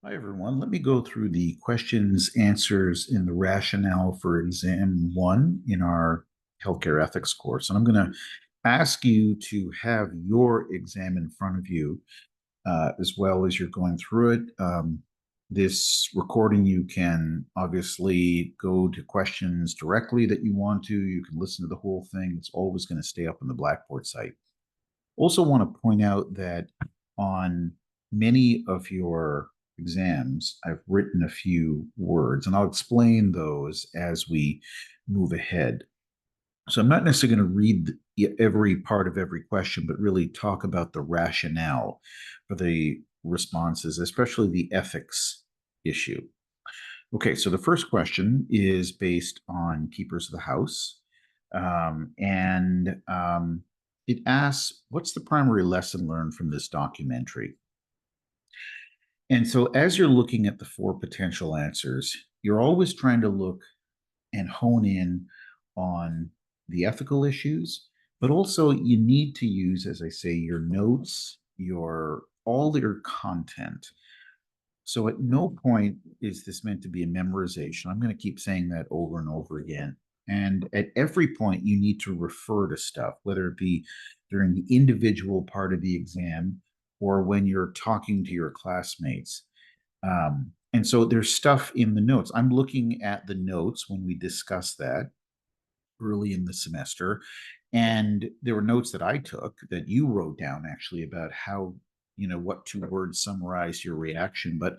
Hi, everyone. Let me go through the questions, answers, and the rationale for exam one in our healthcare ethics course. And I'm going to ask you to have your exam in front of you as well as you're going through it. This recording, you can obviously go to questions directly that you want to. You can listen to the whole thing. It's always going to stay up on the Blackboard site. Also want to point out that on many of your exams, I've written a few words, and I'll explain those as we move ahead. So I'm not necessarily going to read every part of every question, but really talk about the rationale for the responses, especially the ethics issue. Okay, so the first question is based on Keepers of the House. And it asks, what's the primary lesson learned from this documentary? And so as you're looking at the four potential answers, you're always trying to look and hone in on the ethical issues, but also you need to use, as I say, your notes, your all your content. So at no point is this meant to be a memorization. I'm going to keep saying that over and over again. And at every point, you need to refer to stuff, whether it be during the individual part of the exam or when you're talking to your classmates. And so there's stuff in the notes. I'm looking at the notes when we discuss that early in the semester. And there were notes that I took that you wrote down actually about how, what two words summarize your reaction. But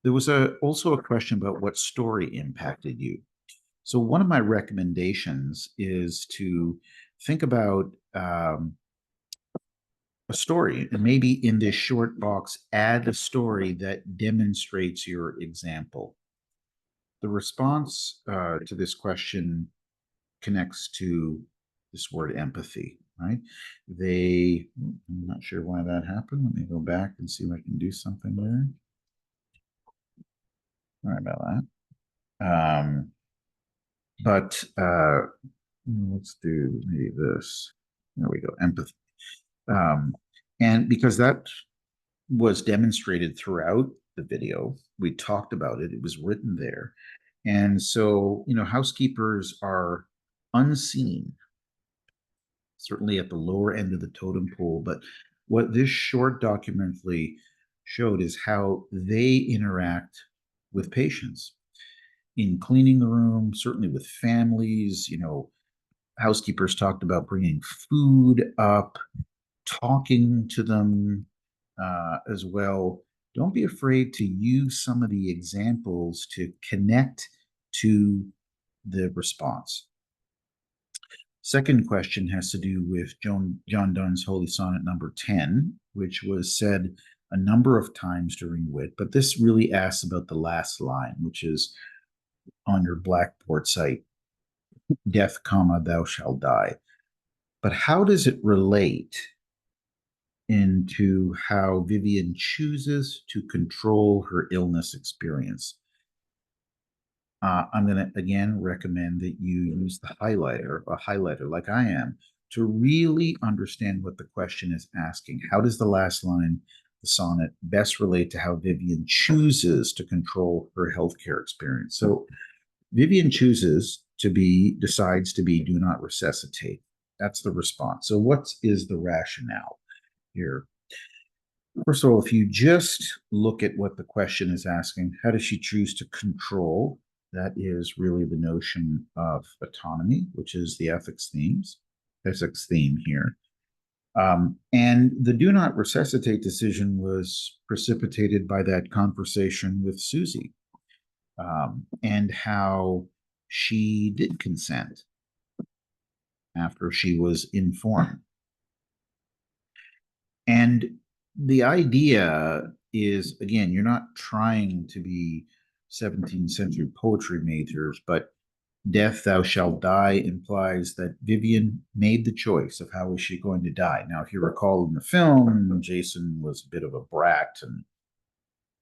there was also a question about what story impacted you. So one of my recommendations is to think about a story, and maybe in this short box, add a story that demonstrates your example. The response to this question connects to this word empathy, right? I'm not sure why that happened. Let me go back and see if I can do something there. Sorry about that. But let's do maybe this. There we go, empathy. Um, and because that was demonstrated throughout the video, we talked about it, it was written there. And so, housekeepers are unseen, certainly at the lower end of the totem pole. But what this short documentary showed is how they interact with patients in cleaning the room, certainly with families. Housekeepers talked about bringing food up, talking to them as well. Don't be afraid to use some of the examples to connect to the response. Second question has to do with John Donne's Holy Sonnet number 10, which was said a number of times during wit, but this really asks about the last line, which is on your Blackboard site, death, comma, thou shalt die. But how does it relate into how Vivian chooses to control her illness experience? I'm going to again recommend that you use a highlighter like I am, to really understand what the question is asking. How does the last line, the sonnet, best relate to how Vivian chooses to control her healthcare experience? So Vivian decides to be do not resuscitate. That's the response. So what is the rationale here? First of all, if you just look at what the question is asking, how does she choose to control? That is really the notion of autonomy, which is the ethics theme here. And the do not resuscitate decision was precipitated by that conversation with Susie, and how she did consent after she was informed. And the idea is, again, you're not trying to be 17th century poetry majors, but death, thou shalt die implies that Vivian made the choice of how is she going to die. Now, if you recall in the film, Jason was a bit of a brat and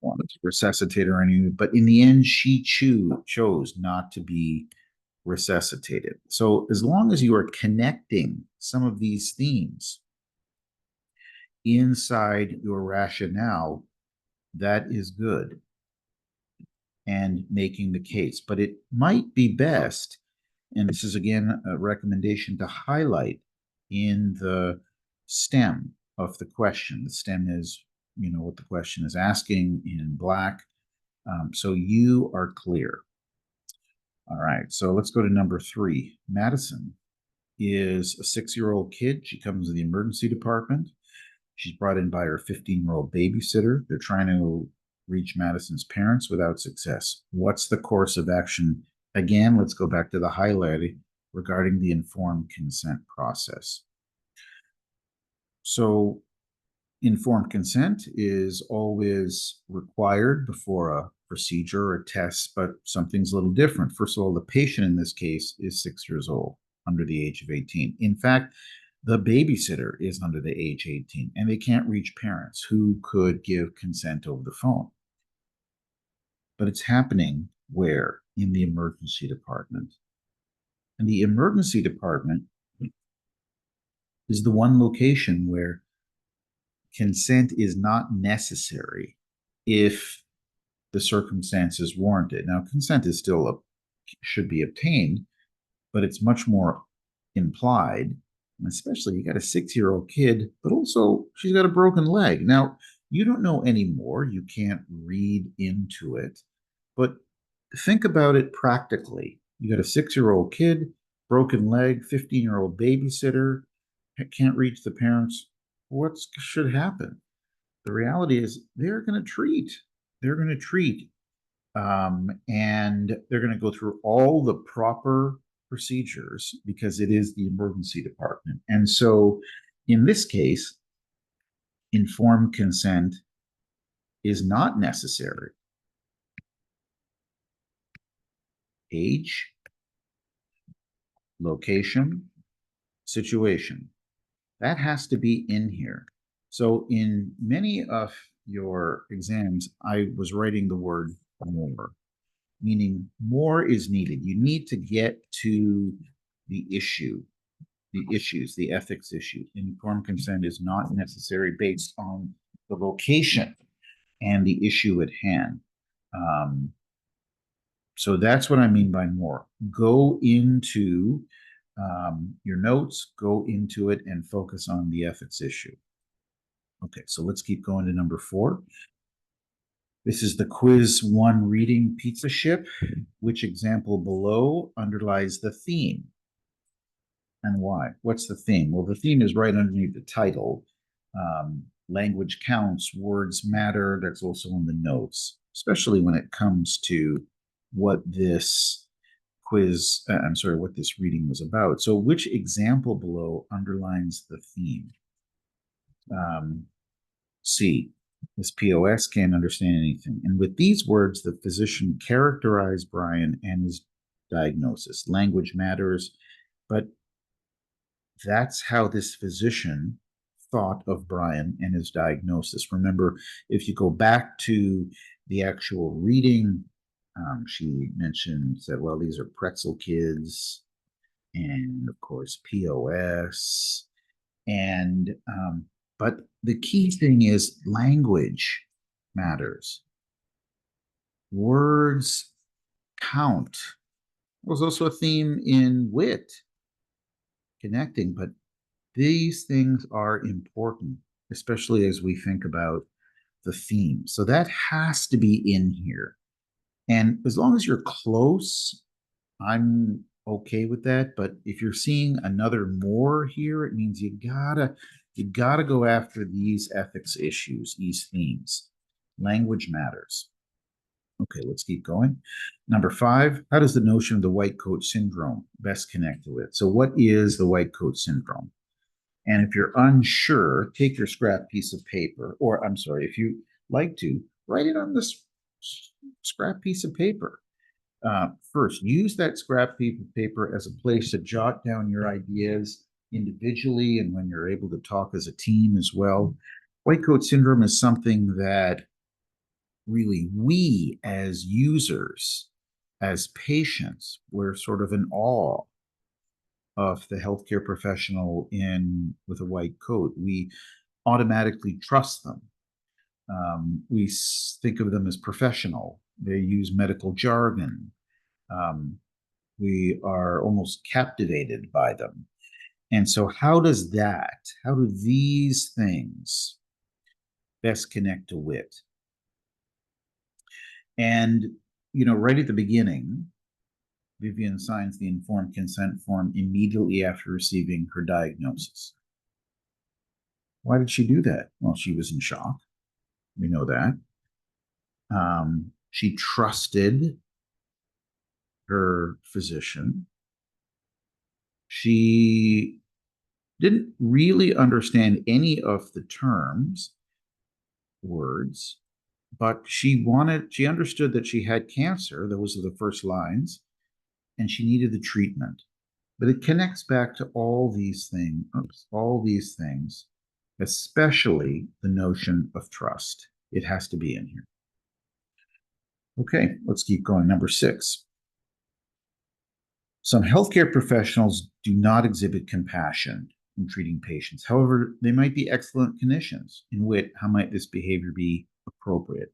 wanted to resuscitate her anyway, but in the end, she chose not to be resuscitated. So as long as you are connecting some of these themes inside your rationale, That is good, and making the case. But it might be best, and this is again a recommendation to highlight in the stem of the question. The stem is, what the question is asking in black. So you are clear. All right, so let's go to number 3. Madison is a 6-year-old kid. She comes to the emergency department. She's brought in by her 15-year-old babysitter. They're trying to reach Madison's parents without success. What's the course of action? Again, let's go back to the highlight regarding the informed consent process. So informed consent is always required before a procedure or a test, but something's a little different. First of all, the patient in this case is 6 years old, under the age of 18. In fact, the babysitter is under the age 18, and they can't reach parents who could give consent over the phone. But it's happening where? In the emergency department. And the emergency department is the one location where consent is not necessary if the circumstances warranted. Now, consent is still should be obtained, but it's much more implied. And especially, you got a 6-year-old kid, but also she's got a broken leg. Now, you don't know anymore. You can't read into it, but think about it practically. You got a 6-year-old kid, broken leg, 15-year-old babysitter, can't reach the parents. What should happen? The reality is they're going to treat. They're going to treat. And they're going to go through all the proper procedures because it is the emergency department. And so in this case, informed consent is not necessary. Age, location, situation. That has to be in here. So in many of your exams, I was writing the word more, meaning more is needed. You need to get to the issue, the issues, the ethics issue. Informed consent is not necessary based on the location and the issue at hand. So that's what I mean by more. Go into your notes, go into it and focus on the ethics issue. Okay, so let's keep going to number 4. This is the quiz 1 reading pizza ship. Which example below underlies the theme? And why? What's the theme? Well, the theme is right underneath the title. Language counts, words matter. That's also in the notes, especially when it comes to what this what this reading was about. So which example below underlines the theme? C, this POS can't understand anything. And with these words, the physician characterized Brian and his diagnosis. Language matters, but that's how this physician thought of Brian and his diagnosis. Remember, if you go back to the actual reading, she said, well, these are pretzel kids, and of course, POS. And, but the key thing is language matters. Words count. There was also a theme in wit, connecting, but these things are important, especially as we think about the theme. So that has to be in here. And as long as you're close, I'm okay with that. But if you're seeing another more here, it means you gotta go after these ethics issues, these themes. Language matters. Okay, let's keep going. Number 5, how does the notion of the white coat syndrome best connect to it? So what is the white coat syndrome? And if you're unsure, take your scrap piece of paper, or I'm sorry, if you like to, write it on this scrap piece of paper. First, use that scrap piece of paper as a place to jot down your ideas individually and when you're able to talk as a team as well. White coat syndrome is something that really we as users, as patients, we're sort of in awe of the healthcare professional with a white coat. We automatically trust them. We think of them as professional. They use medical jargon. Um, we are almost captivated by them. And so, how do these things best connect to wit? And, right at the beginning, Vivian signs the informed consent form immediately after receiving her diagnosis. Why did she do that? Well, she was in shock. We know that. She trusted her physician. She didn't really understand any of the terms, words, but she understood that she had cancer. Those are the first lines, and she needed the treatment. But it connects back to all these things, especially the notion of trust. It has to be in here. Okay, let's keep going. Number 6. Some healthcare professionals do not exhibit compassion in treating patients. However, they might be excellent clinicians. In wit, how might this behavior be appropriate?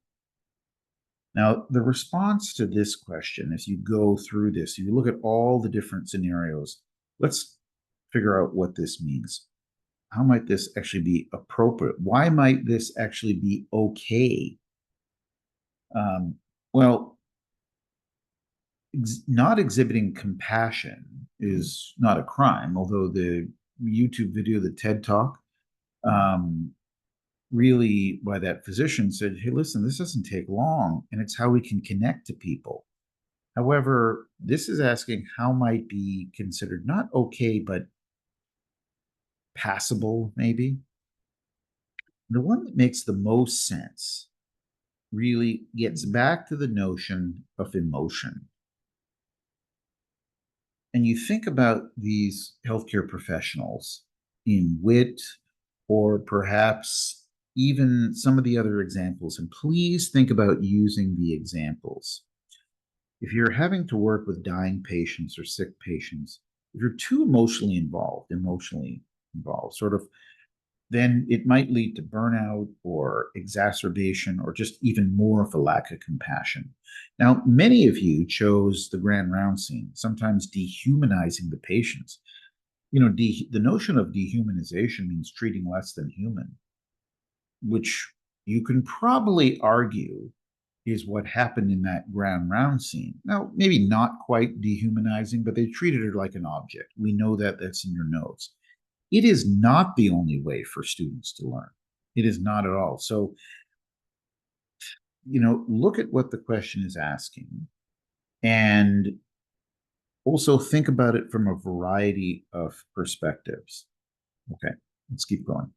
Now, the response to this question, as you go through this, you look at all the different scenarios, let's figure out what this means. How might this actually be appropriate? Why might this actually be okay? Well, not exhibiting compassion is not a crime, although the YouTube video, the TED Talk, really by that physician said, hey, listen, this doesn't take long, and it's how we can connect to people. However, this is asking how might be considered not okay, but passable, maybe. The one that makes the most sense really gets back to the notion of emotion. And you think about these healthcare professionals in wit, or perhaps even some of the other examples, and please think about using the examples. If you're having to work with dying patients or sick patients, if you're too emotionally involved, sort of, then it might lead to burnout or exacerbation or just even more of a lack of compassion. Now, many of you chose the grand round scene, sometimes dehumanizing the patients. The notion of dehumanization means treating less than human, which you can probably argue is what happened in that grand round scene. Now, maybe not quite dehumanizing, but they treated her like an object. We know that that's in your notes. It is not the only way for students to learn. It is not at all. So, look at what the question is asking and also think about it from a variety of perspectives. Okay, let's keep going.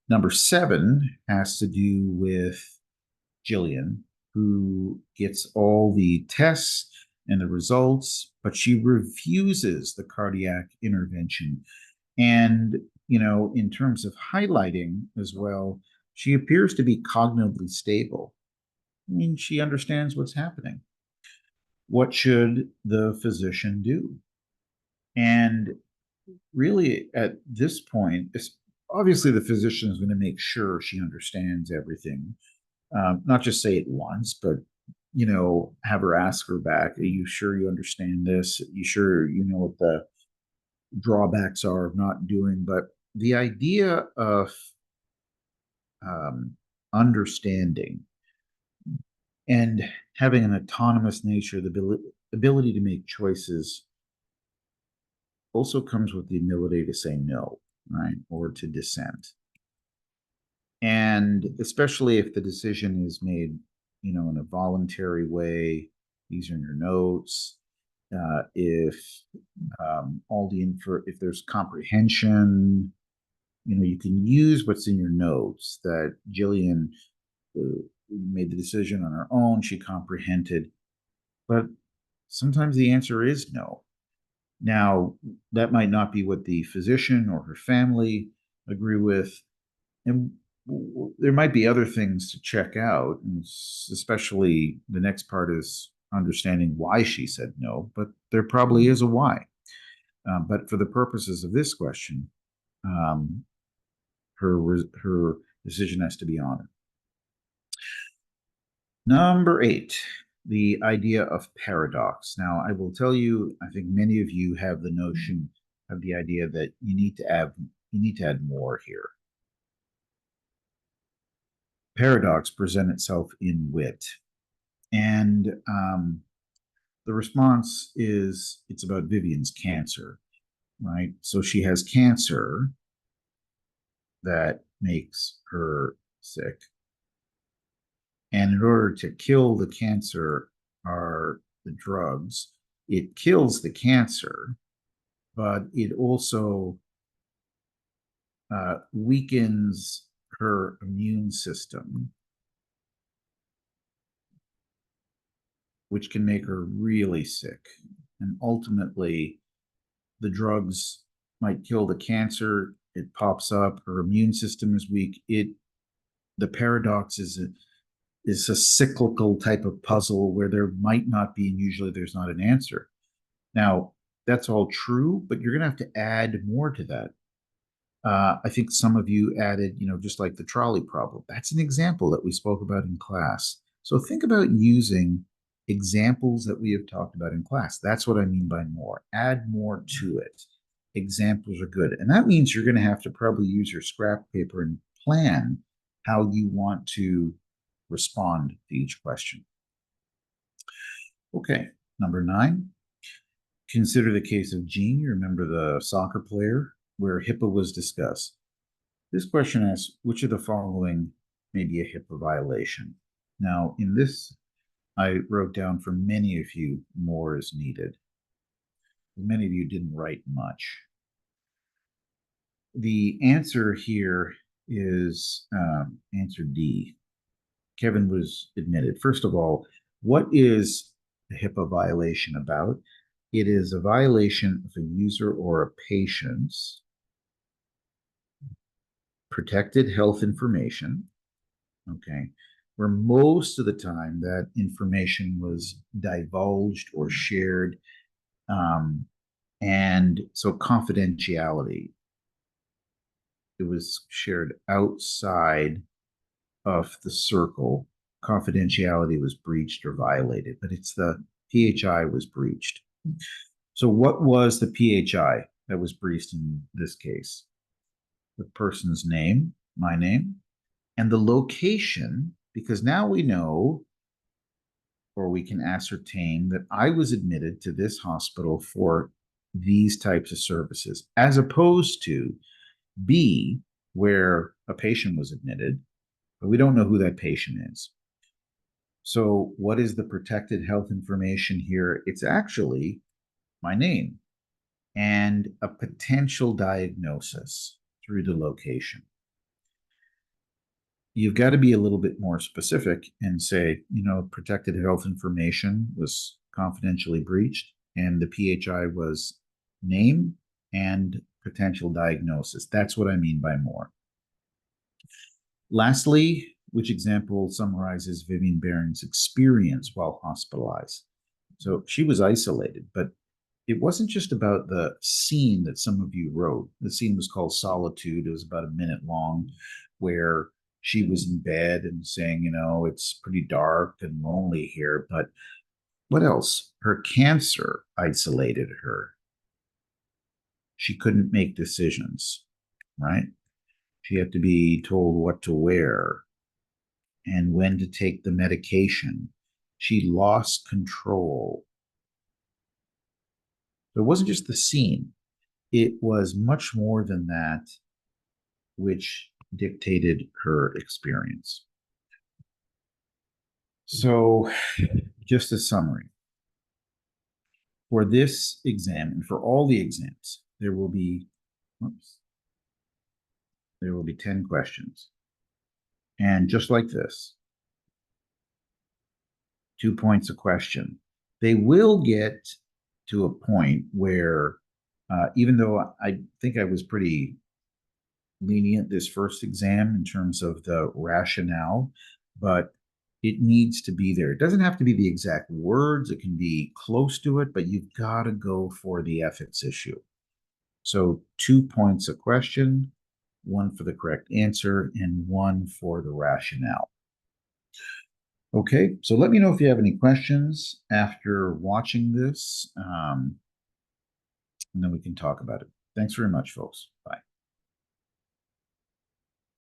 Number 7 has to do with Jillian, who gets all the tests and the results, but she refuses the cardiac intervention. And, in terms of highlighting as well, she appears to be cognitively stable. I mean, she understands what's happening. What should the physician do? And really, at this point, obviously the physician is going to make sure she understands everything. Not just say it once, but have her ask her back, are you sure you understand this? Are you sure you know what the drawbacks are of not doing? But the idea of understanding and having an autonomous nature, the ability to make choices, also comes with the ability to say no, right? Or to dissent. And especially if the decision is made, in a voluntary way, these are in your notes. If if there's comprehension, you can use what's in your notes that Jillian made the decision on her own, she comprehended, but sometimes the answer is no. Now, that might not be what the physician or her family agree with, and there might be other things to check out, and especially the next part is understanding why she said no, but there probably is a why. But for the purposes of this question, her decision has to be honored. Number 8, the idea of paradox. Now, I will tell you, I think many of you have the notion of the idea that you need to add more here. Paradox present itself in wit, and the response is it's about Vivian's cancer, right? So she has cancer that makes her sick, and in order to kill the cancer are the drugs. It kills the cancer, but it also weakens her immune system, which can make her really sick. And ultimately, the drugs might kill the cancer. It pops up. Her immune system is weak. The paradox is a cyclical type of puzzle where there might not be, and usually there's not an answer. Now, that's all true, but you're going to have to add more to that. I think some of you added, just like the trolley problem. That's an example that we spoke about in class. So think about using examples that we have talked about in class. That's what I mean by more. Add more to it. Examples are good. And that means you're going to have to probably use your scrap paper and plan how you want to respond to each question. Okay, number 9. Consider the case of Jean. You remember the soccer player where HIPAA was discussed. This question asks, which of the following may be a HIPAA violation? Now, in this, I wrote down for many of you, more is needed. Many of you didn't write much. The answer here is answer D. Kevin was admitted. First of all, what is a HIPAA violation about? It is a violation of a user or a patient's protected health information, okay, where most of the time that information was divulged or shared. And so confidentiality, it was shared outside of the circle. Confidentiality was breached or violated, but it's the PHI was breached. So what was the PHI that was breached in this case? The person's name, my name, and the location, because now we know, or we can ascertain, that I was admitted to this hospital for these types of services, as opposed to B, where a patient was admitted, but we don't know who that patient is. So what is the protected health information here? It's actually my name and a potential diagnosis through the location. You've got to be a little bit more specific and say, protected health information was confidentially breached, and the PHI was name and potential diagnosis. That's what I mean by more. Lastly, which example summarizes Vivian Baring's experience while hospitalized? So she was isolated, but it wasn't just about the scene that some of you wrote. The scene was called Solitude. It was about a minute long, where she was in bed and saying, it's pretty dark and lonely here. But what else? Her cancer isolated her. She couldn't make decisions, right? She had to be told what to wear and when to take the medication. She lost control. So it wasn't just the scene. It was much more than that, which dictated her experience. So, just a summary. For this exam and for all the exams, there will be 10 questions. And just like this, 2 points a question. They will get to a point where, even though I think I was pretty lenient this first exam in terms of the rationale, but it needs to be there. It doesn't have to be the exact words. It can be close to it, but you've got to go for the ethics issue. So 2 points a question, 1 for the correct answer, and 1 for the rationale. Okay, so let me know if you have any questions after watching this, and then we can talk about it. Thanks very much, folks.